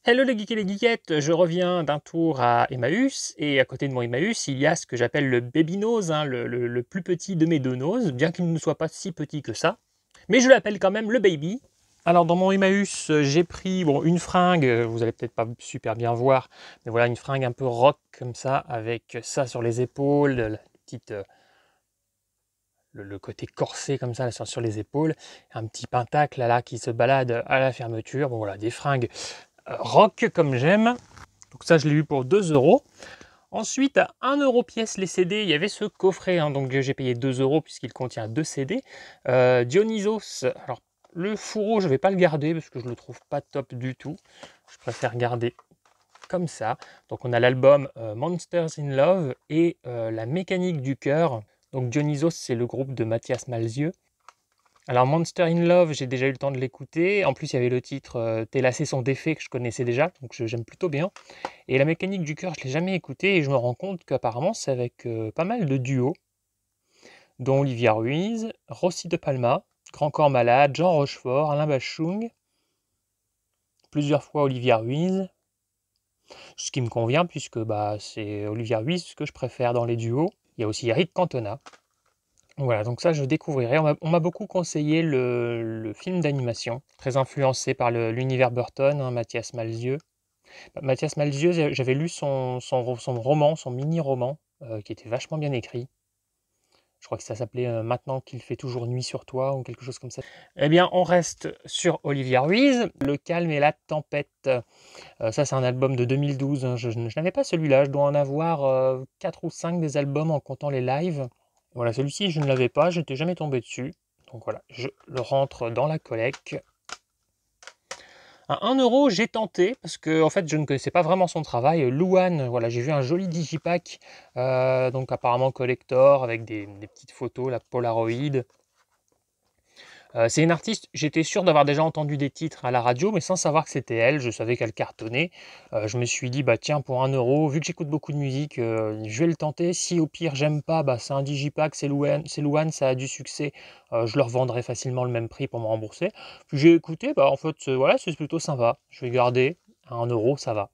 Hello les geeks et les geekettes, je reviens d'un tour à Emmaüs, et à côté de mon Emmaüs, il y a ce que j'appelle le baby nose, hein, le plus petit de mes deux noses, bien qu'il ne soit pas si petit que ça. Mais je l'appelle quand même le baby. Alors dans mon Emmaüs, j'ai pris une fringue, vous allez peut-être pas super bien voir, mais voilà, une fringue un peu rock comme ça, avec ça sur les épaules, la petite, le côté corsé comme ça là, sur les épaules, un petit pentacle là qui se balade à la fermeture. Bon voilà, des fringues rock comme j'aime. Donc ça je l'ai eu pour 2 euros. Ensuite à 1 euro pièce les CD, il y avait ce coffret, hein, donc j'ai payé 2 euros puisqu'il contient 2 CD. Dionysos, alors le fourreau je vais pas le garder parce que je le trouve pas top du tout. Je préfère garder comme ça. Donc on a l'album Monsters in Love et La mécanique du cœur. Donc Dionysos c'est le groupe de Mathias Malzieu. Alors Monster in Love, j'ai déjà eu le temps de l'écouter. En plus, il y avait le titre Tes lacets sont défaits que je connaissais déjà, donc j'aime plutôt bien. Et La mécanique du cœur, je ne l'ai jamais écouté et je me rends compte qu'apparemment c'est avec pas mal de duos, dont Olivia Ruiz, Rossi de Palma, Grand Corps Malade, Jean Rochefort, Alain Bachung, plusieurs fois Olivia Ruiz, ce qui me convient puisque c'est Olivia Ruiz que je préfère dans les duos. Il y a aussi Eric Cantona. Voilà, donc ça je découvrirai. On m'a beaucoup conseillé le film d'animation, très influencé par l'univers Burton, hein, Mathias Malzieu. Mathias Malzieu, j'avais lu son roman, son mini-roman, qui était vachement bien écrit. Je crois que ça s'appelait Maintenant qu'il fait toujours nuit sur toi, ou quelque chose comme ça. Eh bien, on reste sur Olivia Ruiz, Le calme et la tempête. Ça, c'est un album de 2012, hein. Je n'avais pas celui-là, je dois en avoir 4 ou 5 des albums en comptant les lives. Voilà, celui-ci, je ne l'avais pas, je n'étais jamais tombé dessus. Donc voilà, je le rentre dans la collecte. À 1 euro, j'ai tenté, parce que en fait, je ne connaissais pas vraiment son travail. Louane, voilà, j'ai vu un joli digipack, donc apparemment collector, avec des petites photos, la Polaroid. C'est une artiste, j'étais sûr d'avoir déjà entendu des titres à la radio, mais sans savoir que c'était elle, je savais qu'elle cartonnait. Je me suis dit, bah tiens, pour 1 euro, vu que j'écoute beaucoup de musique, je vais le tenter. Si au pire j'aime pas, c'est un digipack, c'est Louane, ça a du succès, je leur vendrai facilement le même prix pour me rembourser. Puis j'ai écouté, en fait, voilà, c'est plutôt sympa. Je vais garder, à 1 euro, ça va.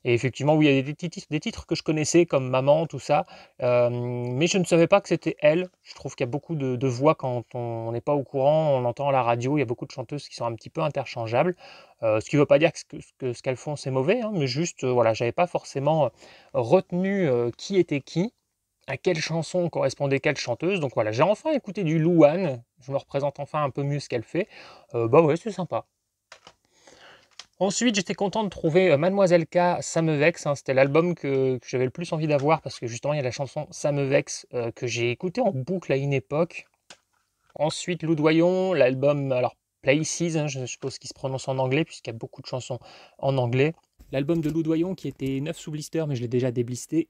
Et effectivement, oui, il y a des titres que je connaissais comme Maman, tout ça, mais je ne savais pas que c'était elle. Je trouve qu'il y a beaucoup de voix quand on n'est pas au courant, on entend à la radio, il y a beaucoup de chanteuses qui sont un petit peu interchangeables, ce qui ne veut pas dire que ce qu'elles font c'est mauvais, hein, mais juste, voilà, j'avais pas forcément retenu qui était qui, à quelle chanson correspondait quelle chanteuse. Donc voilà, j'ai enfin écouté du Louane, je me représente enfin un peu mieux ce qu'elle fait. Bah ouais, c'est sympa. Ensuite, j'étais content de trouver Mademoiselle K, Ça me vexe, hein. C'était l'album que j'avais le plus envie d'avoir parce que justement, il y a la chanson Ça me vexe que j'ai écouté en boucle à une époque. Ensuite, Loudoyon, l'album, alors Places, hein, je suppose qu'il se prononce en anglais puisqu'il y a beaucoup de chansons en anglais. L'album de Loudoyon qui était 9 sous blister, mais je l'ai déjà déblisté.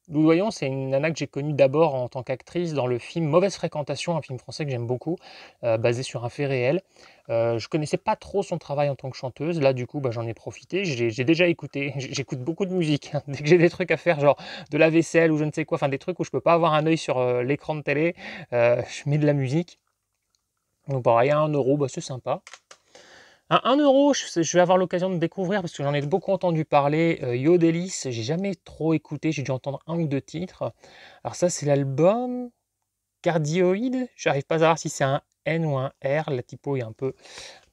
Loudoyon, c'est une nana que j'ai connue d'abord en tant qu'actrice dans le film Mauvaise Fréquentation, un film français que j'aime beaucoup, basé sur un fait réel. Je connaissais pas trop son travail en tant que chanteuse. Là, du coup, j'en ai profité. J'ai déjà écouté. J'écoute beaucoup de musique, hein. Dès que j'ai des trucs à faire, genre de la vaisselle ou je ne sais quoi, enfin des trucs où je peux pas avoir un œil sur l'écran de télé, je mets de la musique. Donc pareil, à 1 euro, c'est sympa. À 1 euro, je vais avoir l'occasion de découvrir parce que j'en ai beaucoup entendu parler. Yodelis, j'ai jamais trop écouté, j'ai dû entendre 1 ou 2 titres. Alors ça, c'est l'album Cardioïde. J'arrive pas à savoir si c'est un N ou un R. La typo est un peu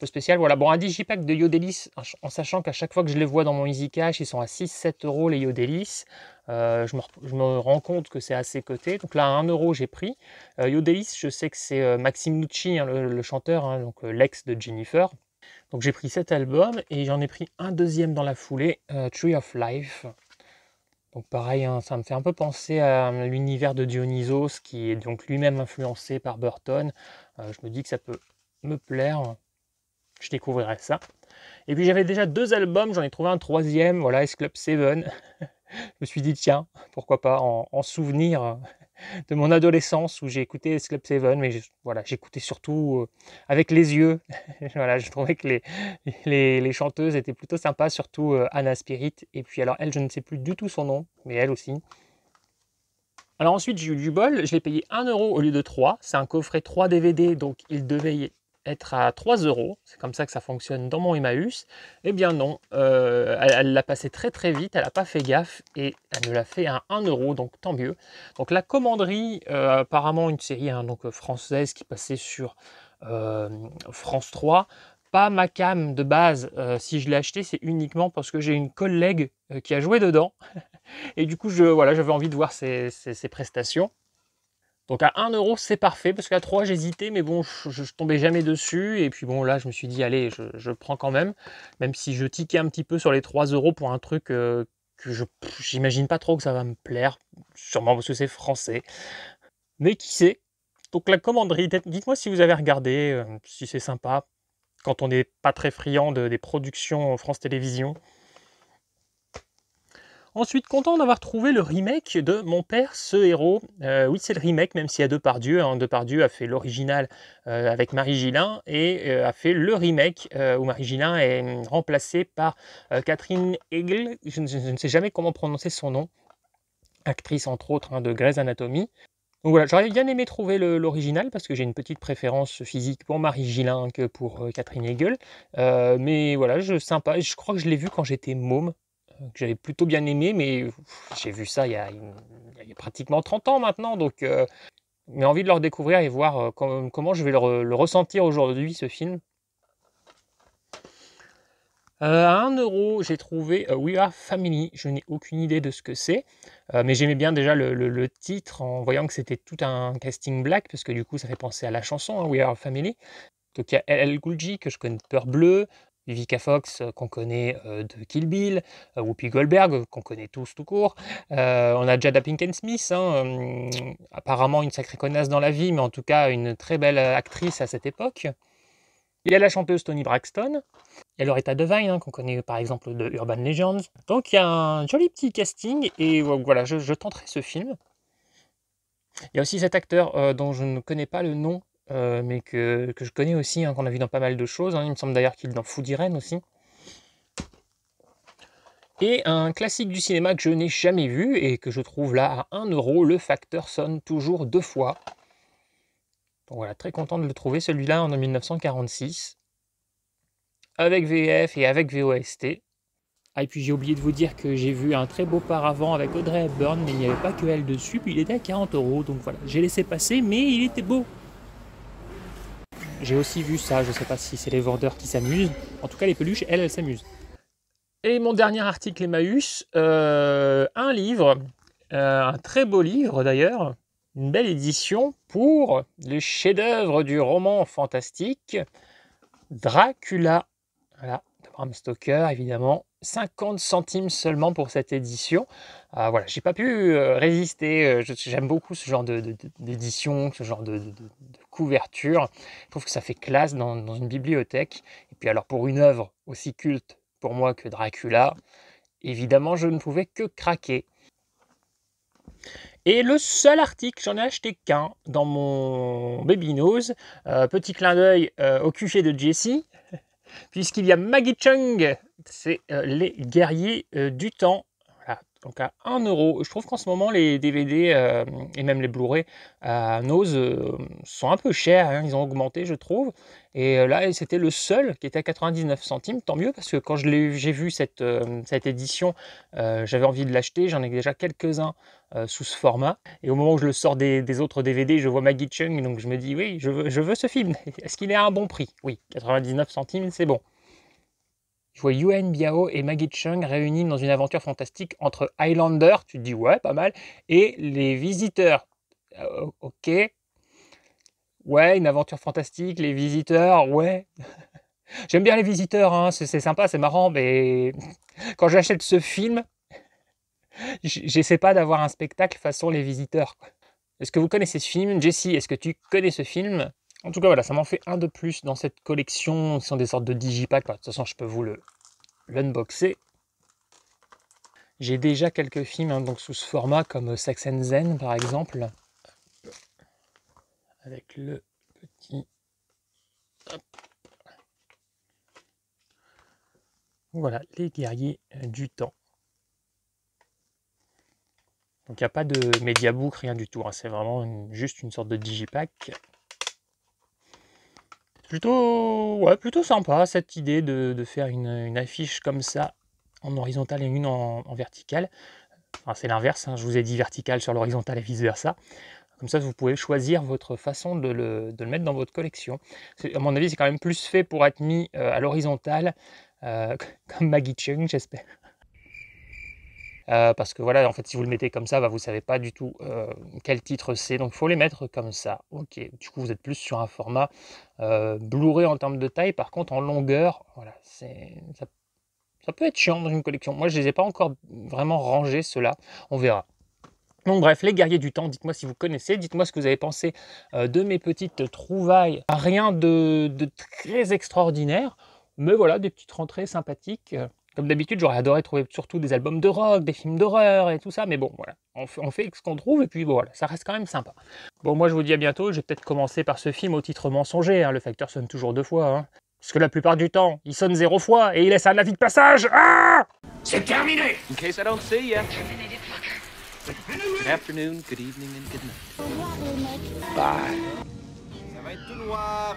spéciale. Voilà, bon, un digipack de Yodelis, en sachant qu'à chaque fois que je les vois dans mon Easy Cash, ils sont à 6-7 euros les Yodelis. Je me rends compte que c'est assez coté. Donc là, à 1 euro, j'ai pris. Yodelis, je sais que c'est Maxime Nucci, hein, le chanteur, hein, donc l'ex de Jennifer. Donc j'ai pris cet album et j'en ai pris un deuxième dans la foulée, Tree of Life. Donc pareil, hein, ça me fait un peu penser à l'univers de Dionysos qui est donc lui-même influencé par Burton. Je me dis que ça peut me plaire. Je découvrirai ça. Et puis j'avais déjà 2 albums, j'en ai trouvé un troisième, voilà, S Club 7. Je me suis dit tiens, pourquoi pas en souvenir de mon adolescence où j'ai écouté S Club 7, mais voilà, j'écoutais surtout avec les yeux. Voilà, je trouvais que les chanteuses étaient plutôt sympas, surtout Anna Spirit. Et puis alors elle, je ne sais plus du tout son nom, mais elle aussi. Alors ensuite, j'ai eu du bol, je l'ai payé 1 € au lieu de 3. C'est un coffret 3 DVD, donc il devait être à 3 €. C'est comme ça que ça fonctionne dans mon Emmaüs. Eh bien non, elle l'a passé très très vite, elle n'a pas fait gaffe et elle me l'a fait à 1 €, donc tant mieux. Donc la commanderie, apparemment une série hein, donc, française qui passait sur euh, France 3. Pas ma cam de base, si je l'ai acheté, c'est uniquement parce que j'ai une collègue qui a joué dedans. Et du coup, voilà, j'avais envie de voir ses prestations. Donc à 1 € c'est parfait, parce qu'à 3 j'hésitais, mais bon, je tombais jamais dessus. Et puis bon, là, je me suis dit, allez, je prends quand même si je tiquais un petit peu sur les 3 € pour un truc que j'imagine pas trop que ça va me plaire, sûrement parce que c'est français. Mais qui sait? Donc la commanderie, dites-moi si vous avez regardé, si c'est sympa, quand on n'est pas très friand des productions France Télévisions. Ensuite, content d'avoir trouvé le remake de Mon père, ce héros. Oui, c'est le remake, même s'il y a Depardieu. Hein. Depardieu a fait l'original avec Marie Gillin et a fait le remake où Marie Gillin est remplacée par Catherine Hegel. Je ne sais jamais comment prononcer son nom. Actrice, entre autres, hein, de Grey's Anatomy. Donc voilà, j'aurais bien aimé trouver l'original parce que j'ai une petite préférence physique pour Marie Gillin que pour Catherine Hegel. Mais voilà, sympa. Je crois que je l'ai vu quand j'étais môme, que j'avais plutôt bien aimé, mais j'ai vu ça il y a pratiquement 30 ans maintenant, donc j'ai envie de le redécouvrir et voir comment je vais le ressentir aujourd'hui, ce film. À 1 €, j'ai trouvé We Are Family. Je n'ai aucune idée de ce que c'est, mais j'aimais bien déjà le titre en voyant que c'était tout un casting black, parce que du coup, ça fait penser à la chanson hein, We Are Family. Donc il y a LL Cool J que je connais de Peur Bleue, Vivica Fox qu'on connaît de Kill Bill, Whoopi Goldberg qu'on connaît tous tout court. On a Jada Pinkett Smith, hein, apparemment une sacrée connasse dans la vie, mais en tout cas une très belle actrice à cette époque. Il y a la chanteuse Toni Braxton. Il y a Loretta Devine, hein, qu'on connaît par exemple de Urban Legends. Donc il y a un joli petit casting et voilà, je tenterai ce film. Il y a aussi cet acteur dont je ne connais pas le nom, mais que je connais aussi, hein, qu'on a vu dans pas mal de choses. Hein. Il me semble d'ailleurs qu'il est dans Food Irene aussi. Et un classique du cinéma que je n'ai jamais vu et que je trouve là à 1 €, Le Facteur sonne toujours 2 fois. Donc voilà, très content de le trouver, celui-là en 1946, avec VF et avec VOST. Ah, et puis j'ai oublié de vous dire que j'ai vu un très beau paravent avec Audrey Hepburn, mais il n'y avait pas que elle dessus, puis il était à 40 €, donc voilà, j'ai laissé passer, mais il était beau. J'ai aussi vu ça, je sais pas si c'est les vendeurs qui s'amusent, en tout cas les peluches, elles s'amusent. Et mon dernier article Emmaüs, un livre, un très beau livre d'ailleurs, une belle édition pour le chef-d'œuvre du roman fantastique, Dracula. Voilà, de Bram Stoker, évidemment. 50 centimes seulement pour cette édition. Voilà, j'ai pas pu résister. J'aime beaucoup ce genre d'édition, ce genre de couverture. Je trouve que ça fait classe dans une bibliothèque. Et puis alors pour une œuvre aussi culte pour moi que Dracula, évidemment, je ne pouvais que craquer. Et le seul article, j'en ai acheté qu'un dans mon Baby Nose. Petit clin d'œil au QG de Jessie, puisqu'il y a Maggie Chung, c'est les guerriers du temps. Voilà, donc à 1 €. Je trouve qu'en ce moment, les DVD et même les Blu-ray à Nose sont un peu chers, hein, ils ont augmenté, je trouve. Et là, c'était le seul qui était à 99 centimes, tant mieux, parce que quand j'ai vu cette édition, j'avais envie de l'acheter. J'en ai déjà quelques-uns sous ce format. Et au moment où je le sors des autres DVD, je vois Maggie Chung, donc je me dis, oui, je veux ce film. Est-ce qu'il est à un bon prix? Oui, 99 centimes, c'est bon. Je vois Yuen Biao et Maggie Cheung réunis dans une aventure fantastique entre Highlander, tu te dis ouais, pas mal, et les visiteurs. Ok, ouais, une aventure fantastique, les visiteurs, ouais. J'aime bien les visiteurs, hein, c'est sympa, c'est marrant, mais quand j'achète ce film, j'essaie pas d'avoir un spectacle façon les visiteurs. Est-ce que vous connaissez ce film? Jessie, est-ce que tu connais ce film? En tout cas, voilà, ça m'en fait un de plus dans cette collection, qui sont des sortes de digipacks. De toute façon, je peux vous l'unboxer. J'ai déjà quelques films hein, donc sous ce format, comme Sex and Zen par exemple, avec le petit. Hop. Voilà, les guerriers du temps. Donc il n'y a pas de Mediabook, rien du tout, hein. C'est vraiment juste une sorte de digipack. Plutôt sympa cette idée de faire une affiche comme ça, en horizontal et une en verticale. Enfin, c'est l'inverse, hein, je vous ai dit vertical sur l'horizontale et vice versa. Comme ça, vous pouvez choisir votre façon de le mettre dans votre collection. À mon avis, c'est quand même plus fait pour être mis à l'horizontale, comme Maggie Cheung, j'espère. Parce que voilà, en fait, si vous le mettez comme ça, vous ne savez pas du tout quel titre c'est. Donc, il faut les mettre comme ça. Ok, du coup, vous êtes plus sur un format Blu-ray en termes de taille. Par contre, en longueur, voilà, ça peut être chiant dans une collection. Moi, je ne les ai pas encore vraiment rangés, ceux-là. On verra. Donc bref, les guerriers du temps, dites-moi si vous connaissez, dites-moi ce que vous avez pensé de mes petites trouvailles. Rien de très extraordinaire, mais voilà, des petites rentrées sympathiques. Comme d'habitude, j'aurais adoré trouver surtout des albums de rock, des films d'horreur et tout ça, mais bon, voilà, on fait ce qu'on trouve, et puis bon, voilà, ça reste quand même sympa. Bon, moi je vous dis à bientôt, je vais peut-être commencer par ce film au titre mensonger, hein, le facteur sonne toujours 2 fois, hein. Parce que la plupart du temps, il sonne 0 fois, et il laisse un avis de passage. Ah, c'est terminé! In case I don't see ya. Good afternoon, good evening, and good night. Bye. Ça va être tout noir.